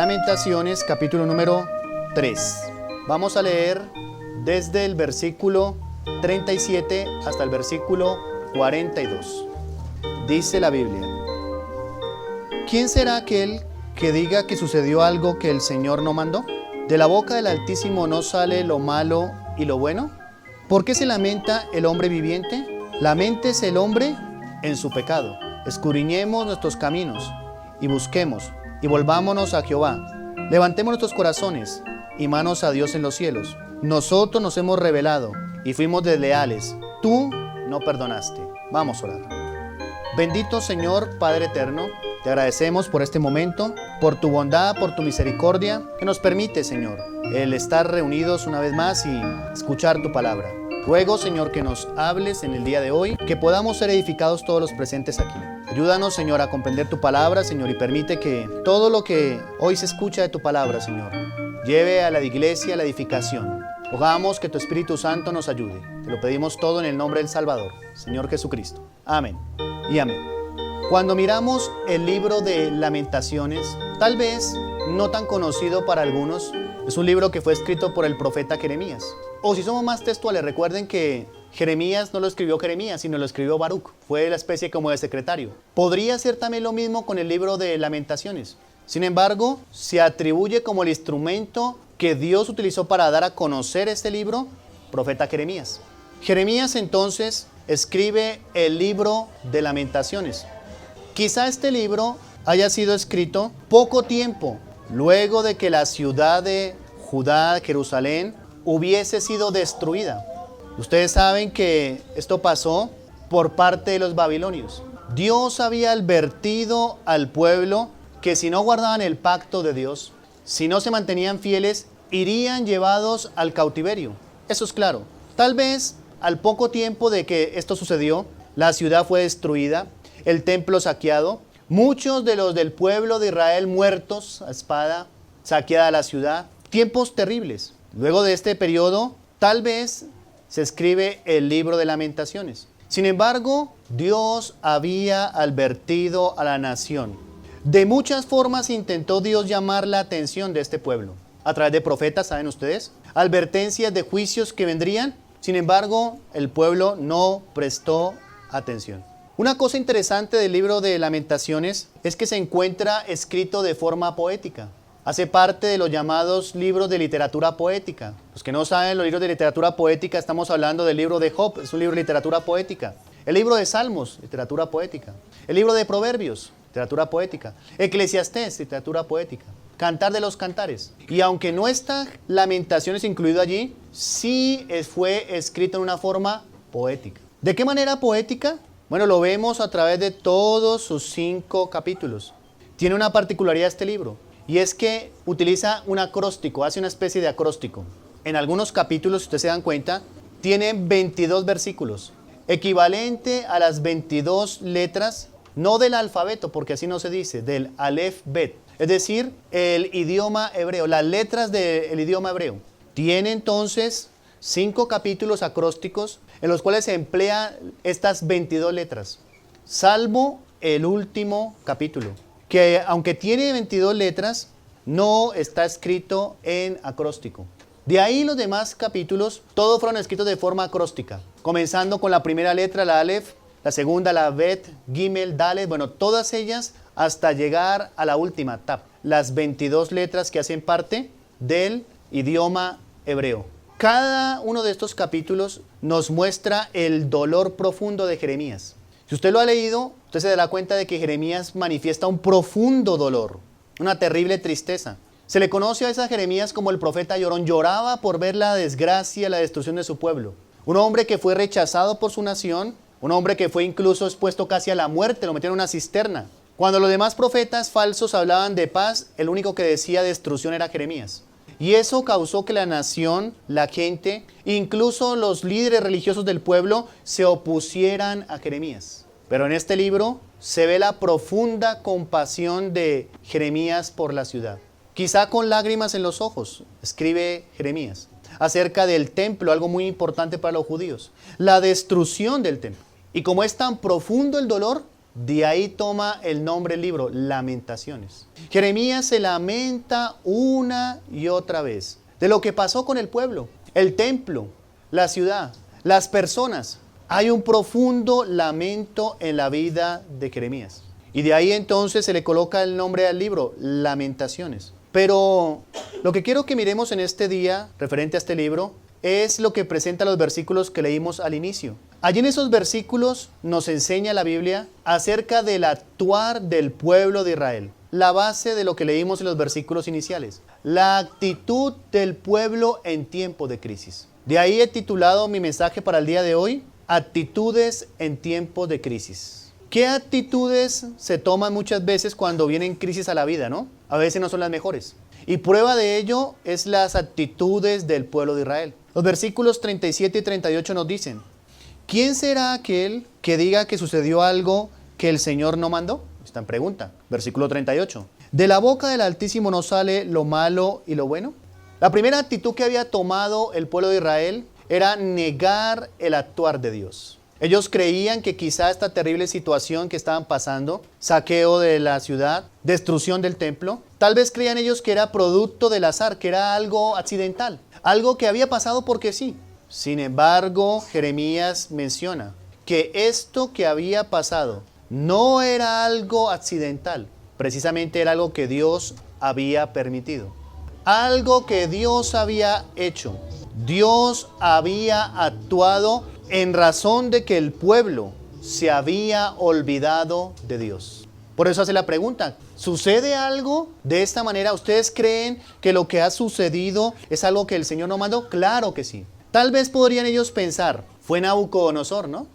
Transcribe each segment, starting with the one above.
Lamentaciones, capítulo número 3. Vamos a leer desde el versículo 37 hasta el versículo 42. Dice la Biblia: ¿Quién será aquel que diga que sucedió algo que el Señor no mandó? ¿De la boca del Altísimo no sale lo malo y lo bueno? ¿Por qué se lamenta el hombre viviente? Laméntese el hombre en su pecado. Escudriñemos nuestros caminos y busquemos y volvámonos a Jehová. Levantemos nuestros corazones y manos a Dios en los cielos. Nosotros nos hemos rebelado y fuimos desleales. Tú no perdonaste. Vamos a orar. Bendito Señor, Padre eterno, te agradecemos por este momento, por tu bondad, por tu misericordia, que nos permite, Señor, el estar reunidos una vez más y escuchar tu palabra. Ruego, Señor, que nos hables en el día de hoy, que podamos ser edificados todos los presentes aquí. Ayúdanos, Señor, a comprender tu palabra, Señor, y permite que todo lo que hoy se escucha de tu palabra, Señor, lleve a la iglesia la edificación. Rogamos que tu Espíritu Santo nos ayude. Te lo pedimos todo en el nombre del Salvador, Señor Jesucristo. Amén y amén. Cuando miramos el libro de Lamentaciones, tal vez no tan conocido para algunos, es un libro que fue escrito por el profeta Jeremías. O si somos más textuales, recuerden que Jeremías no lo escribió Jeremías, sino lo escribió Baruch. Fue la especie como de secretario. Podría ser también lo mismo con el libro de Lamentaciones. Sin embargo, se atribuye como el instrumento que Dios utilizó para dar a conocer este libro, profeta Jeremías. Jeremías entonces escribe el libro de Lamentaciones. Quizá este libro haya sido escrito poco tiempo luego de que la ciudad de Judá, Jerusalén, hubiese sido destruida. Ustedes saben que esto pasó por parte de los babilonios. Dios había advertido al pueblo que si no guardaban el pacto de Dios, si no se mantenían fieles, irían llevados al cautiverio. Eso es claro. Tal vez al poco tiempo de que esto sucedió, la ciudad fue destruida, el templo saqueado, muchos de los del pueblo de Israel muertos a espada, saqueada la ciudad, tiempos terribles. Luego de este periodo, tal vez se escribe el libro de Lamentaciones. Sin embargo, Dios había advertido a la nación. De muchas formas intentó Dios llamar la atención de este pueblo. A través de profetas, ¿saben ustedes? Advertencias de juicios que vendrían. Sin embargo, el pueblo no prestó atención. Una cosa interesante del libro de Lamentaciones es que se encuentra escrito de forma poética. Hace parte de los llamados libros de literatura poética. Los que no saben los libros de literatura poética, estamos hablando del libro de Job, es un libro de literatura poética. El libro de Salmos, literatura poética. El libro de Proverbios, literatura poética. Eclesiastés, literatura poética. Cantar de los Cantares. Y aunque no está Lamentaciones incluido allí, sí fue escrito en una forma poética. ¿De qué manera poética? Bueno, lo vemos a través de todos sus 5 capítulos. Tiene una particularidad este libro. Y es que utiliza un acróstico, hace una especie de acróstico. En algunos capítulos, si ustedes se dan cuenta, tiene 22 versículos, equivalente a las 22 letras, no del alfabeto, porque así no se dice, del Aleph Bet, es decir, el idioma hebreo, las letras del idioma hebreo. Tiene entonces 5 capítulos acrósticos en los cuales se emplean estas 22 letras, salvo el último capítulo, que aunque tiene 22 letras, no está escrito en acróstico. De ahí los demás capítulos, todos fueron escritos de forma acróstica, comenzando con la primera letra, la Aleph, la segunda, la Bet, Gimel, Dalet, bueno, todas ellas hasta llegar a la última, Tap, las 22 letras que hacen parte del idioma hebreo. Cada uno de estos capítulos nos muestra el dolor profundo de Jeremías. Si usted lo ha leído, usted se dará cuenta de que Jeremías manifiesta un profundo dolor, una terrible tristeza. Se le conoce a esa Jeremías como el profeta llorón. Lloraba por ver la desgracia, la destrucción de su pueblo. Un hombre que fue rechazado por su nación, un hombre que fue incluso expuesto casi a la muerte, lo metieron en una cisterna. Cuando los demás profetas falsos hablaban de paz, el único que decía destrucción era Jeremías. Y eso causó que la nación, la gente, incluso los líderes religiosos del pueblo se opusieran a Jeremías. Pero en este libro se ve la profunda compasión de Jeremías por la ciudad. Quizá con lágrimas en los ojos, escribe Jeremías, acerca del templo, algo muy importante para los judíos, la destrucción del templo. Y como es tan profundo el dolor, De ahí toma el nombre del libro, Lamentaciones. Jeremías se lamenta una y otra vez de lo que pasó con el pueblo, el templo, la ciudad, las personas. Hay un profundo lamento en la vida de Jeremías. Y de ahí entonces se le coloca el nombre al libro, Lamentaciones. Pero lo que quiero que miremos en este día, referente a este libro, es lo que presenta los versículos que leímos al inicio. Allí en esos versículos nos enseña la Biblia acerca del actuar del pueblo de Israel. La base de lo que leímos en los versículos iniciales. La actitud del pueblo en tiempo de crisis. De ahí he titulado mi mensaje para el día de hoy, Actitudes en tiempo de crisis. ¿Qué actitudes se toman muchas veces cuando vienen crisis a la vida, no? A veces no son las mejores. Y prueba de ello es las actitudes del pueblo de Israel. Los versículos 37 y 38 nos dicen, ¿quién será aquel que diga que sucedió algo que el Señor no mandó? Está en pregunta. Versículo 38. ¿De la boca del Altísimo no sale lo malo y lo bueno? La primera actitud que había tomado el pueblo de Israel era negar el actuar de Dios. Ellos creían que quizá esta terrible situación que estaban pasando, saqueo de la ciudad, destrucción del templo, tal vez creían ellos que era producto del azar, que era algo accidental, algo que había pasado porque sí. Sin embargo, Jeremías menciona que esto que había pasado no era algo accidental, precisamente era algo que Dios había permitido, algo que Dios había hecho. Dios había actuado en razón de que el pueblo se había olvidado de Dios. Por eso hace la pregunta, ¿sucede algo de esta manera? ¿Ustedes creen que lo que ha sucedido es algo que el Señor no mandó? Claro que sí. Tal vez podrían ellos pensar, fue Nabucodonosor, ¿no?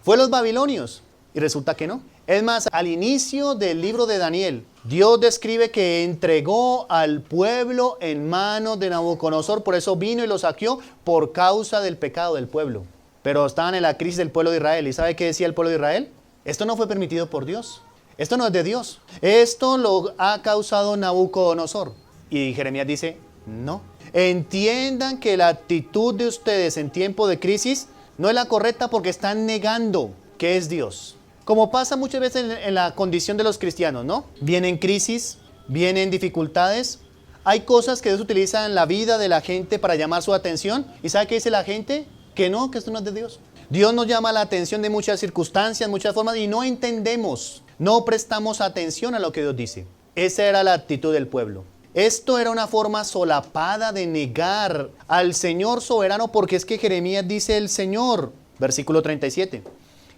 Fue los babilonios. Y resulta que no. Es más, al inicio del libro de Daniel, Dios describe que entregó al pueblo en manos de Nabucodonosor, por eso vino y lo saqueó por causa del pecado del pueblo. Pero estaban en la crisis del pueblo de Israel. ¿Y sabe qué decía el pueblo de Israel? Esto no fue permitido por Dios. Esto no es de Dios. Esto lo ha causado Nabucodonosor. Y Jeremías dice, no. Entiendan que la actitud de ustedes en tiempo de crisis no es la correcta porque están negando que es Dios. Como pasa muchas veces en la condición de los cristianos, ¿no? Vienen crisis, vienen dificultades. Hay cosas que Dios utiliza en la vida de la gente para llamar su atención. ¿Y sabe qué dice la gente? Que no, que esto no es de Dios. Dios nos llama la atención de muchas circunstancias, muchas formas, y no entendemos, no prestamos atención a lo que Dios dice. Esa era la actitud del pueblo. Esto era una forma solapada de negar al Señor soberano, porque es que Jeremías dice el Señor, versículo 37.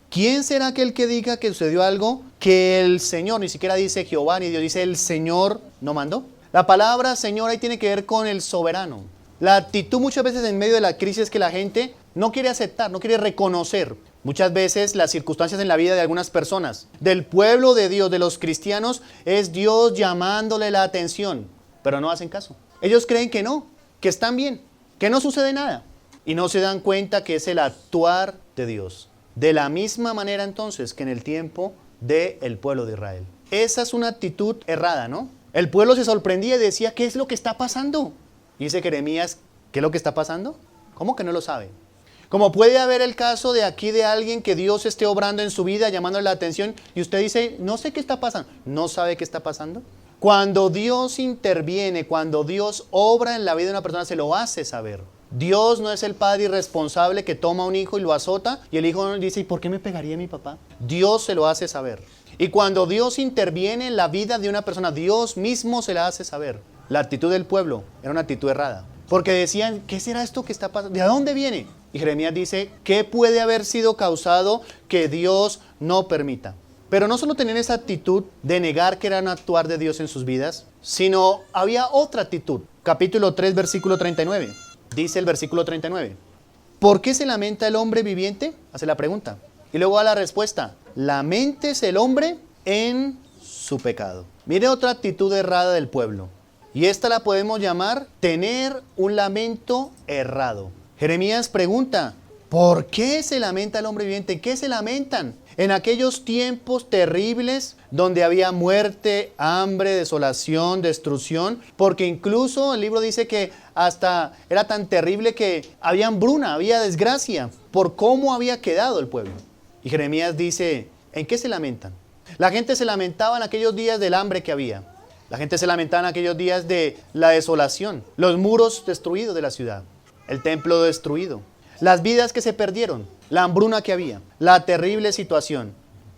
¿Quién será aquel que diga que sucedió algo que el Señor, ni siquiera dice Jehová ni Dios, dice el Señor no mandó? La palabra Señor ahí tiene que ver con el soberano. La actitud muchas veces en medio de la crisis es que la gente no quiere aceptar, no quiere reconocer. Muchas veces las circunstancias en la vida de algunas personas, del pueblo de Dios, de los cristianos, es Dios llamándole la atención, pero no hacen caso. Ellos creen que no, que están bien, que no sucede nada. Y no se dan cuenta que es el actuar de Dios. De la misma manera entonces que en el tiempo del pueblo de Israel. Esa es una actitud errada, ¿no? El pueblo se sorprendía y decía, ¿qué es lo que está pasando? Y dice Jeremías, ¿qué es lo que está pasando? ¿Cómo que no lo sabe? Como puede haber el caso de aquí de alguien que Dios esté obrando en su vida, llamándole la atención, y usted dice, no sé qué está pasando. ¿No sabe qué está pasando? Cuando Dios interviene, cuando Dios obra en la vida de una persona, se lo hace saber. Dios no es el padre irresponsable que toma a un hijo y lo azota, y el hijo dice, ¿y por qué me pegaría mi papá? Dios se lo hace saber. Y cuando Dios interviene en la vida de una persona, Dios mismo se la hace saber. La actitud del pueblo era una actitud errada. Porque decían, ¿qué será esto que está pasando? ¿De dónde viene? Y Jeremías dice, ¿qué puede haber sido causado que Dios no permita? Pero no solo tenían esa actitud de negar que era un actuar de Dios en sus vidas, sino había otra actitud. Capítulo 3, versículo 39. Dice el versículo 39. ¿Por qué se lamenta el hombre viviente? Hace la pregunta. Y luego da la respuesta. Laméntese el hombre en su pecado. Mire otra actitud errada del pueblo. Y esta la podemos llamar tener un lamento errado. Jeremías pregunta, ¿por qué se lamenta el hombre viviente? ¿En qué se lamentan? En aquellos tiempos terribles donde había muerte, hambre, desolación, destrucción, porque incluso el libro dice que hasta era tan terrible que había hambruna, había desgracia por cómo había quedado el pueblo. Y Jeremías dice, ¿en qué se lamentan? La gente se lamentaba en aquellos días del hambre que había. La gente se lamentaba en aquellos días de la desolación, los muros destruidos de la ciudad, el templo destruido, las vidas que se perdieron, la hambruna que había, la terrible situación.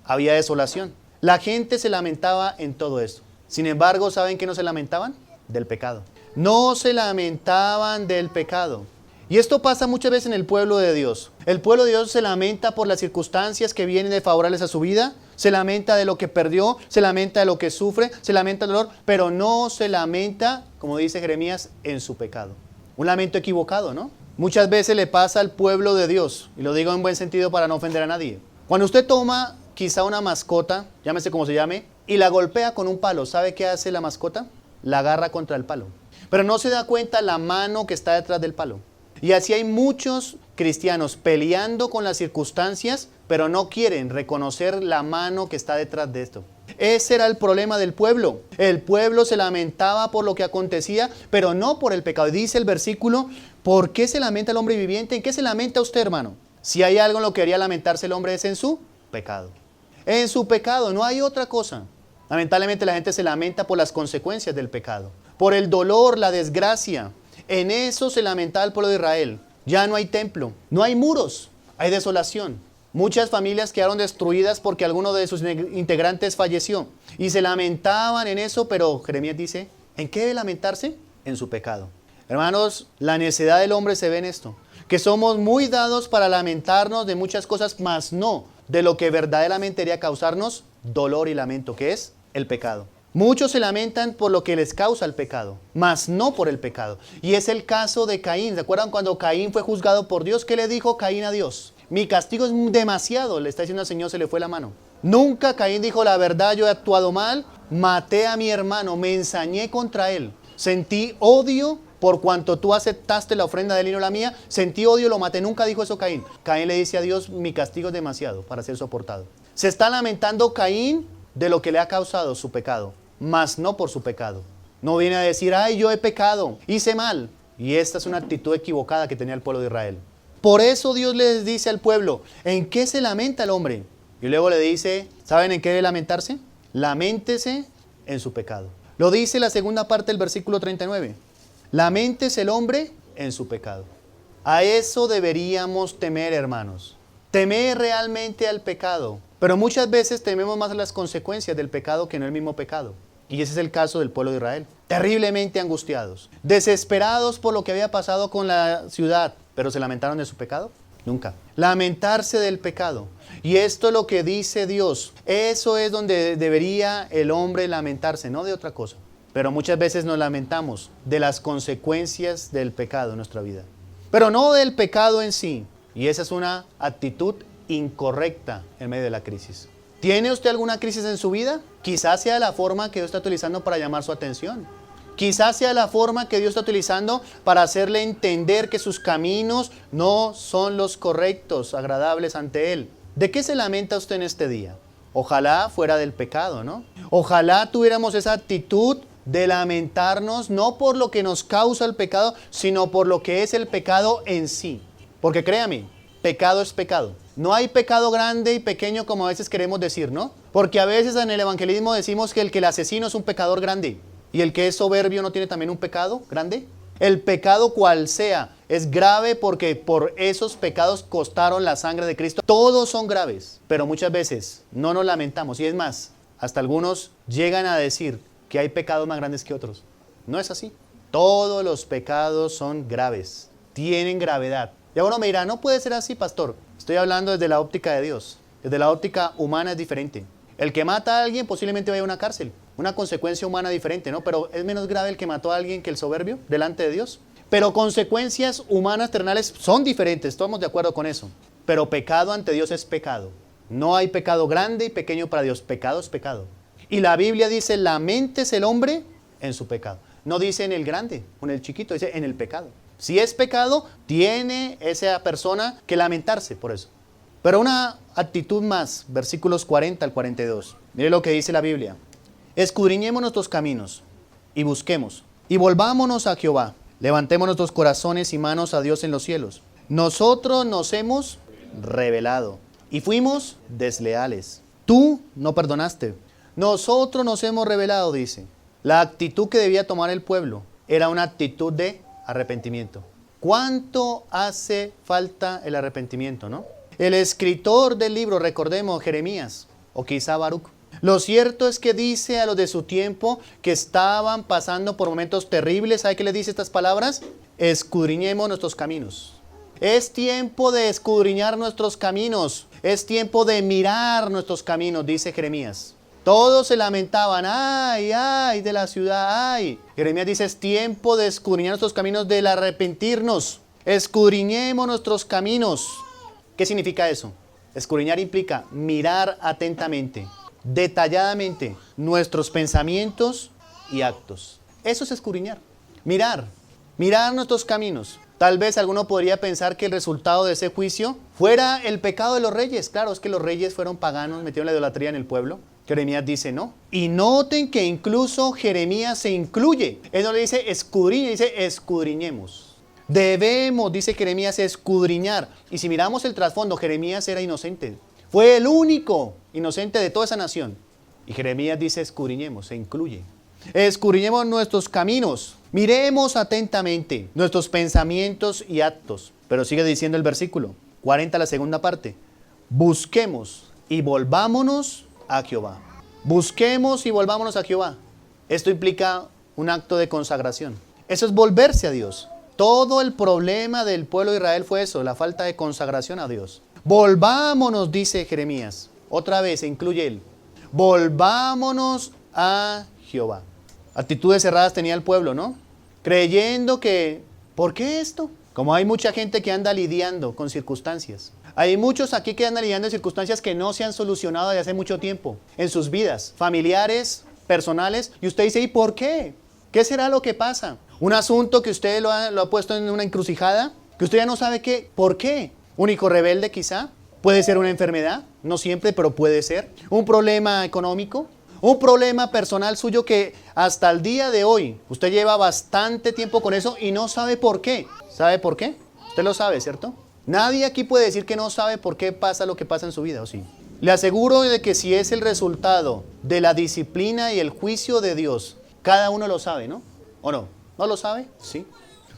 Había desolación. La gente se lamentaba en todo esto. Sin embargo, ¿saben qué no se lamentaban? Del pecado. No se lamentaban del pecado. Y esto pasa muchas veces en el pueblo de Dios. El pueblo de Dios se lamenta por las circunstancias que vienen desfavorables a su vida, se lamenta de lo que perdió, se lamenta de lo que sufre, se lamenta del dolor, pero no se lamenta, como dice Jeremías, en su pecado. Un lamento equivocado, ¿no? Muchas veces le pasa al pueblo de Dios, y lo digo en buen sentido para no ofender a nadie. Cuando usted toma quizá una mascota, llámese como se llame, y la golpea con un palo, ¿sabe qué hace la mascota? La agarra contra el palo. Pero no se da cuenta la mano que está detrás del palo. Y así hay muchos cristianos peleando con las circunstancias, pero no quieren reconocer la mano que está detrás de esto. Ese era el problema del pueblo. El pueblo se lamentaba por lo que acontecía, pero no por el pecado. Dice el versículo, ¿por qué se lamenta el hombre viviente? ¿En qué se lamenta usted, hermano? Si hay algo en lo que debería lamentarse el hombre es en su pecado. En su pecado, no hay otra cosa. Lamentablemente la gente se lamenta por las consecuencias del pecado, por el dolor, la desgracia. En eso se lamentaba el pueblo de Israel. Ya no hay templo, no hay muros, hay desolación. Muchas familias quedaron destruidas porque alguno de sus integrantes falleció. Y se lamentaban en eso, pero Jeremías dice, ¿en qué debe lamentarse? En su pecado. Hermanos, la necedad del hombre se ve en esto. Que somos muy dados para lamentarnos de muchas cosas, mas no de lo que verdaderamente debería causarnos dolor y lamento, que es el pecado. Muchos se lamentan por lo que les causa el pecado, mas no por el pecado. Y es el caso de Caín. ¿Se acuerdan cuando Caín fue juzgado por Dios? ¿Qué le dijo Caín a Dios? Mi castigo es demasiado, le está diciendo al Señor, se le fue la mano. Nunca Caín dijo, la verdad, yo he actuado mal, maté a mi hermano, me ensañé contra él. Sentí odio por cuanto tú aceptaste la ofrenda de él y no la mía. Sentí odio, lo maté. Nunca dijo eso Caín. Caín le dice a Dios, mi castigo es demasiado para ser soportado. Se está lamentando Caín de lo que le ha causado su pecado, mas no por su pecado. No viene a decir, ay, yo he pecado, hice mal. Y esta es una actitud equivocada que tenía el pueblo de Israel. Por eso Dios les dice al pueblo, ¿en qué se lamenta el hombre? Y luego le dice, ¿saben en qué debe lamentarse? Laméntese en su pecado. Lo dice la segunda parte del versículo 39. Laméntese el hombre en su pecado. A eso deberíamos temer, hermanos. Temer realmente al pecado. Pero muchas veces tememos más las consecuencias del pecado que no el mismo pecado. Y ese es el caso del pueblo de Israel. Terriblemente angustiados, desesperados por lo que había pasado con la ciudad. ¿Pero se lamentaron de su pecado? Nunca. Lamentarse del pecado. Y esto es lo que dice Dios. Eso es donde debería el hombre lamentarse, no de otra cosa. Pero muchas veces nos lamentamos de las consecuencias del pecado en nuestra vida. Pero no del pecado en sí. Y esa es una actitud incorrecta en medio de la crisis. ¿Tiene usted alguna crisis en su vida? Quizás sea la forma que Dios está utilizando para llamar su atención. Quizás sea la forma que Dios está utilizando para hacerle entender que sus caminos no son los correctos, agradables ante Él. ¿De qué se lamenta usted en este día? Ojalá fuera del pecado, ¿no? Ojalá tuviéramos esa actitud de lamentarnos no por lo que nos causa el pecado, sino por lo que es el pecado en sí. Porque créame, pecado es pecado. No hay pecado grande y pequeño como a veces queremos decir, ¿no? Porque a veces en el evangelismo decimos que el asesino es un pecador grande. ¿Y el que es soberbio no tiene también un pecado grande? El pecado cual sea es grave porque por esos pecados costaron la sangre de Cristo. Todos son graves, pero muchas veces no nos lamentamos. Y es más, hasta algunos llegan a decir que hay pecados más grandes que otros. No es así. Todos los pecados son graves, tienen gravedad. Y uno me dirá, no puede ser así, pastor. Estoy hablando desde la óptica de Dios. Desde la óptica humana es diferente. El que mata a alguien posiblemente vaya a una cárcel. Una consecuencia humana diferente, ¿no? Pero es menos grave el que mató a alguien que el soberbio delante de Dios. Pero consecuencias humanas terrenales son diferentes, estamos de acuerdo con eso. Pero pecado ante Dios es pecado. No hay pecado grande y pequeño para Dios. Pecado es pecado. Y la Biblia dice, laméntese el hombre en su pecado. No dice en el grande o en el chiquito, dice en el pecado. Si es pecado, tiene esa persona que lamentarse por eso. Pero una actitud más, versículos 40 al 42. Mire lo que dice la Biblia. Escudriñemos nuestros caminos y busquemos y volvámonos a Jehová. Levantemos nuestros corazones y manos a Dios en los cielos. Nosotros nos hemos rebelado y fuimos desleales. Tú no perdonaste. Nosotros nos hemos rebelado, dice. La actitud que debía tomar el pueblo era una actitud de arrepentimiento. ¿Cuánto hace falta el arrepentimiento, no? El escritor del libro, recordemos, Jeremías, o quizá Baruch. Lo cierto es que dice a los de su tiempo que estaban pasando por momentos terribles. ¿Sabe qué le dice estas palabras? Escudriñemos nuestros caminos. Es tiempo de escudriñar nuestros caminos. Es tiempo de mirar nuestros caminos, dice Jeremías. Todos se lamentaban, ay, ay, de la ciudad, ay. Jeremías dice, es tiempo de escudriñar nuestros caminos, del arrepentirnos. Escudriñemos nuestros caminos. ¿Qué significa eso? Escudriñar implica mirar atentamente, detalladamente, nuestros pensamientos y actos. Eso es escudriñar. Mirar nuestros caminos. Tal vez alguno podría pensar que el resultado de ese juicio fuera el pecado de los reyes. Claro, es que los reyes fueron paganos, metieron la idolatría en el pueblo. Jeremías dice no. Y noten que incluso Jeremías se incluye. Él no le dice escudriñe, dice escudriñemos. Debemos, dice Jeremías, escudriñar. Y si miramos el trasfondo, Jeremías era inocente. Fue el único inocente de toda esa nación. Y Jeremías dice escudriñemos, se incluye. Escudriñemos nuestros caminos. Miremos atentamente nuestros pensamientos y actos. Pero sigue diciendo el versículo 40, la segunda parte. Busquemos y volvámonos a Jehová. Busquemos y volvámonos a Jehová. Esto implica un acto de consagración. Eso es volverse a Dios. Todo el problema del pueblo de Israel fue eso, la falta de consagración a Dios. Volvámonos, dice Jeremías. Otra vez, incluye él. Volvámonos a Jehová. Actitudes cerradas tenía el pueblo, ¿no? Creyendo que, ¿por qué esto? Como hay mucha gente que anda lidiando con circunstancias. Hay muchos aquí que andan lidiando en circunstancias que no se han solucionado desde hace mucho tiempo. En sus vidas, familiares, personales. Y usted dice, ¿y por qué? ¿Qué será lo que pasa? Un asunto que usted lo ha puesto en una encrucijada, que usted ya no sabe qué, ¿por qué? Un hijo rebelde quizá. Puede ser una enfermedad, no siempre, pero puede ser. Un problema económico. Un problema personal suyo que hasta el día de hoy usted lleva bastante tiempo con eso y no sabe por qué. ¿Sabe por qué? Usted lo sabe, ¿cierto? Nadie aquí puede decir que no sabe por qué pasa lo que pasa en su vida, ¿o sí? Le aseguro de que si es el resultado de la disciplina y el juicio de Dios, cada uno lo sabe, ¿no? ¿O no? ¿No lo sabe? Sí.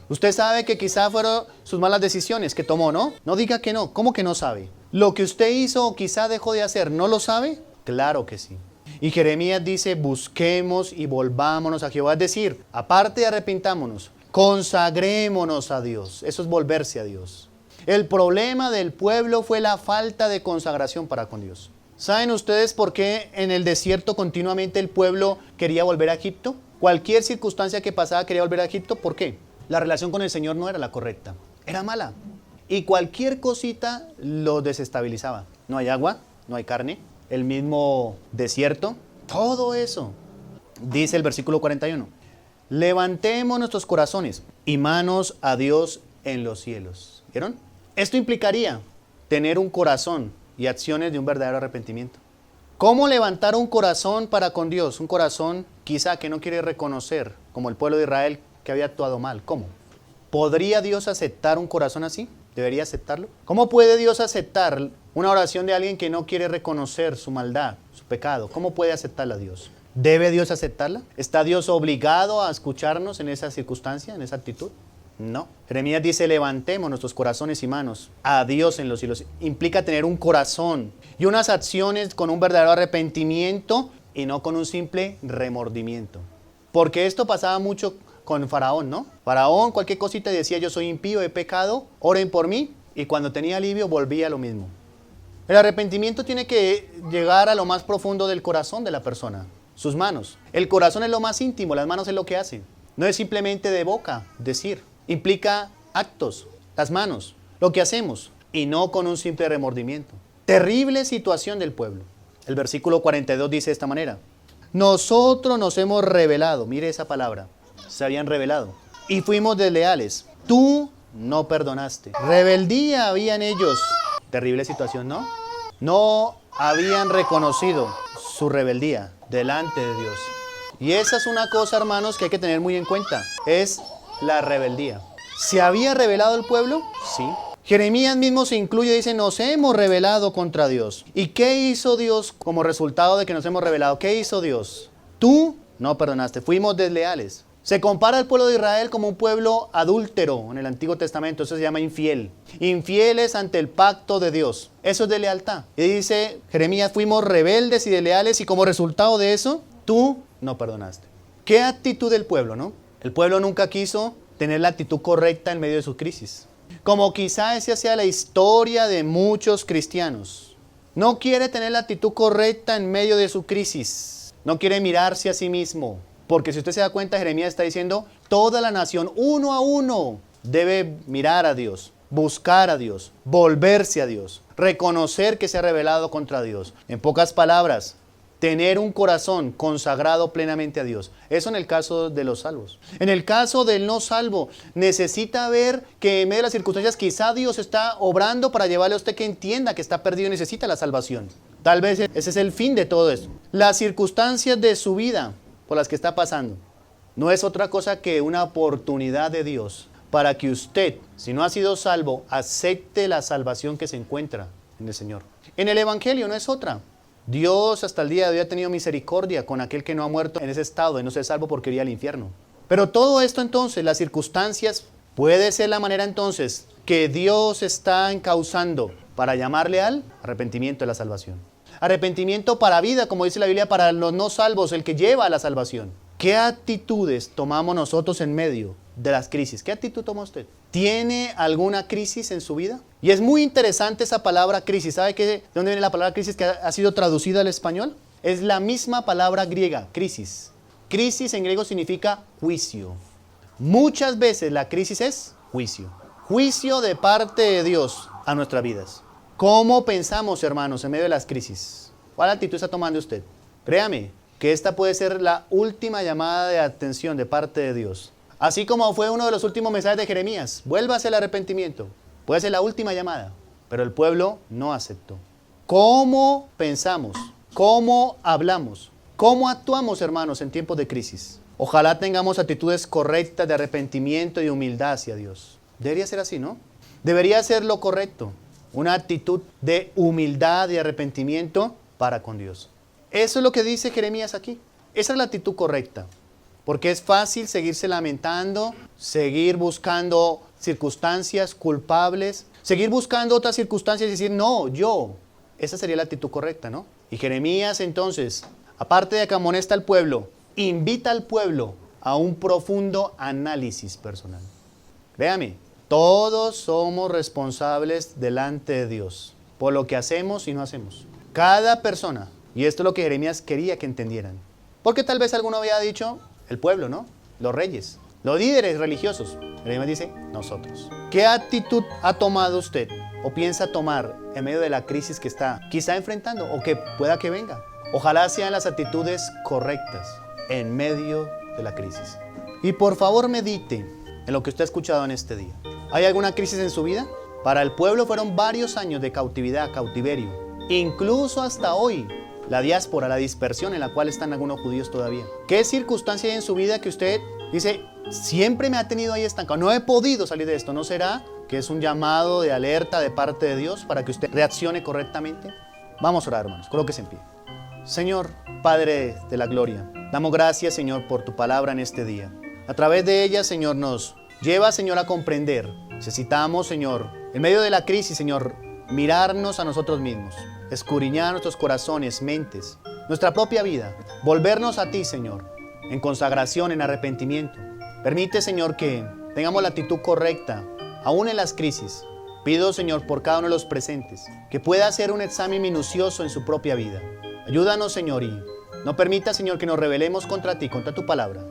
Usted sabe que quizá fueron sus malas decisiones que tomó, ¿no? No diga que no. ¿Cómo que no sabe? ¿Lo que usted hizo o quizá dejó de hacer, no lo sabe? Claro que sí. Y Jeremías dice, busquemos y volvámonos a Jehová. Es decir, aparte de arrepintámonos, consagrémonos a Dios. Eso es volverse a Dios. El problema del pueblo fue la falta de consagración para con Dios. ¿Saben ustedes por qué en el desierto continuamente el pueblo quería volver a Egipto? Cualquier circunstancia que pasaba quería volver a Egipto. ¿Por qué? La relación con el Señor no era la correcta. Era mala. Y cualquier cosita lo desestabilizaba. No hay agua, no hay carne. El mismo desierto, todo eso. Dice el versículo 41. Levantemos nuestros corazones y manos a Dios en los cielos. ¿Vieron? Esto implicaría tener un corazón y acciones de un verdadero arrepentimiento. ¿Cómo levantar un corazón para con Dios? Un corazón quizá que no quiere reconocer, como el pueblo de Israel, que había actuado mal. ¿Cómo? ¿Podría Dios aceptar un corazón así? ¿Debería aceptarlo? ¿Cómo puede Dios aceptar una oración de alguien que no quiere reconocer su maldad, su pecado? ¿Cómo puede aceptarla Dios? ¿Debe Dios aceptarla? ¿Está Dios obligado a escucharnos en esa circunstancia, en esa actitud? No. Jeremías dice, levantemos nuestros corazones y manos a Dios en los cielos. Implica tener un corazón y unas acciones con un verdadero arrepentimiento y no con un simple remordimiento. Porque esto pasaba mucho con Faraón, ¿no? Faraón, cualquier cosita decía, yo soy impío, he pecado, oren por mí. Y cuando tenía alivio, volvía a lo mismo. El arrepentimiento tiene que llegar a lo más profundo del corazón de la persona. Sus manos. El corazón es lo más íntimo, las manos es lo que hacen. No es simplemente de boca, decir. Implica actos, las manos, lo que hacemos. Y no con un simple remordimiento. Terrible situación del pueblo. El versículo 42 dice de esta manera. Nosotros nos hemos rebelado. Mire esa palabra. Se habían rebelado. Y fuimos desleales. Tú no perdonaste. Rebeldía habían ellos. Terrible situación, ¿no? No habían reconocido su rebeldía delante de Dios. Y esa es una cosa, hermanos, que hay que tener muy en cuenta. Es la rebeldía. ¿Se había rebelado el pueblo? Sí. Jeremías mismo se incluye y dice, nos hemos rebelado contra Dios. ¿Y qué hizo Dios como resultado de que nos hemos rebelado? ¿Qué hizo Dios? Tú no perdonaste, fuimos desleales. Se compara al pueblo de Israel como un pueblo adúltero en el Antiguo Testamento, eso se llama infiel. Infieles ante el pacto de Dios, eso es de lealtad. Y dice Jeremías, fuimos rebeldes y desleales y como resultado de eso, tú no perdonaste. ¿Qué actitud del pueblo, no? El pueblo nunca quiso tener la actitud correcta en medio de su crisis. Como quizá esa sea la historia de muchos cristianos. No quiere tener la actitud correcta en medio de su crisis. No quiere mirarse a sí mismo. Porque si usted se da cuenta, Jeremías está diciendo, toda la nación, uno a uno, debe mirar a Dios, buscar a Dios, volverse a Dios, reconocer que se ha rebelado contra Dios. En pocas palabras, tener un corazón consagrado plenamente a Dios. Eso en el caso de los salvos. En el caso del no salvo, necesita ver que en medio de las circunstancias quizá Dios está obrando para llevarle a usted que entienda que está perdido y necesita la salvación. Tal vez ese es el fin de todo esto. Las circunstancias de su vida por las que está pasando no es otra cosa que una oportunidad de Dios para que usted, si no ha sido salvo, acepte la salvación que se encuentra en el Señor. En el Evangelio no es otra. Dios hasta el día de hoy ha tenido misericordia con aquel que no ha muerto en ese estado de no ser salvo porque iría al infierno. Pero todo esto entonces, las circunstancias, puede ser la manera entonces que Dios está encauzando para llamarle al arrepentimiento de la salvación. Arrepentimiento para vida, como dice la Biblia, para los no salvos, el que lleva a la salvación. ¿Qué actitudes tomamos nosotros en medio de las crisis? ¿Qué actitud toma usted? ¿Tiene alguna crisis en su vida? Y es muy interesante esa palabra crisis. ¿Sabe de dónde viene la palabra crisis que ha sido traducida al español? Es la misma palabra griega, crisis. Crisis en griego significa juicio. Muchas veces la crisis es juicio. Juicio de parte de Dios a nuestras vidas. ¿Cómo pensamos, hermanos, en medio de las crisis? ¿Cuál actitud está tomando usted? Créame que esta puede ser la última llamada de atención de parte de Dios. Así como fue uno de los últimos mensajes de Jeremías, vuélvase al arrepentimiento. Puede ser la última llamada, pero el pueblo no aceptó. ¿Cómo pensamos? ¿Cómo hablamos? ¿Cómo actuamos, hermanos, en tiempos de crisis? Ojalá tengamos actitudes correctas de arrepentimiento y humildad hacia Dios. Debería ser así, ¿no? Debería ser lo correcto. Una actitud de humildad y arrepentimiento para con Dios. Eso es lo que dice Jeremías aquí. Esa es la actitud correcta. Porque es fácil seguirse lamentando, seguir buscando circunstancias culpables, seguir buscando otras circunstancias y decir, no, yo. Esa sería la actitud correcta, ¿no? Y Jeremías entonces, aparte de que amonesta al pueblo, invita al pueblo a un profundo análisis personal. Véame. Todos somos responsables delante de Dios por lo que hacemos y no hacemos. Cada persona, y esto es lo que Jeremías quería que entendieran. Porque tal vez alguno había dicho, el pueblo, ¿no? Los reyes, los líderes religiosos. Jeremías dice, nosotros. ¿Qué actitud ha tomado usted o piensa tomar en medio de la crisis que está quizá enfrentando o que pueda que venga? Ojalá sean las actitudes correctas en medio de la crisis. Y por favor medite en lo que usted ha escuchado en este día. ¿Hay alguna crisis en su vida? Para el pueblo fueron varios años de cautividad, cautiverio. Incluso hasta hoy, la diáspora, la dispersión en la cual están algunos judíos todavía. ¿Qué circunstancia hay en su vida que usted dice, siempre me ha tenido ahí estancado, no he podido salir de esto? ¿No será que es un llamado de alerta de parte de Dios para que usted reaccione correctamente? Vamos a orar, hermanos, colóquese en pie. Señor, Padre de la gloria, damos gracias, Señor, por tu palabra en este día. A través de ella, Señor, nos lleva, Señor, a comprender. Necesitamos, Señor, en medio de la crisis, Señor, mirarnos a nosotros mismos, escudriñar nuestros corazones, mentes, nuestra propia vida, volvernos a ti, Señor, en consagración, en arrepentimiento. Permite, Señor, que tengamos la actitud correcta, aún en las crisis. Pido, Señor, por cada uno de los presentes, que pueda hacer un examen minucioso en su propia vida. Ayúdanos, Señor, y no permita, Señor, que nos rebelemos contra ti, contra tu palabra.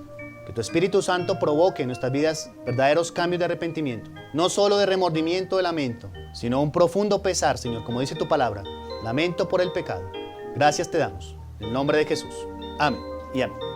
Que tu Espíritu Santo provoque en nuestras vidas verdaderos cambios de arrepentimiento. No solo de remordimiento, de lamento, sino un profundo pesar, Señor, como dice tu palabra. Lamento por el pecado. Gracias te damos. En el nombre de Jesús. Amén y amén.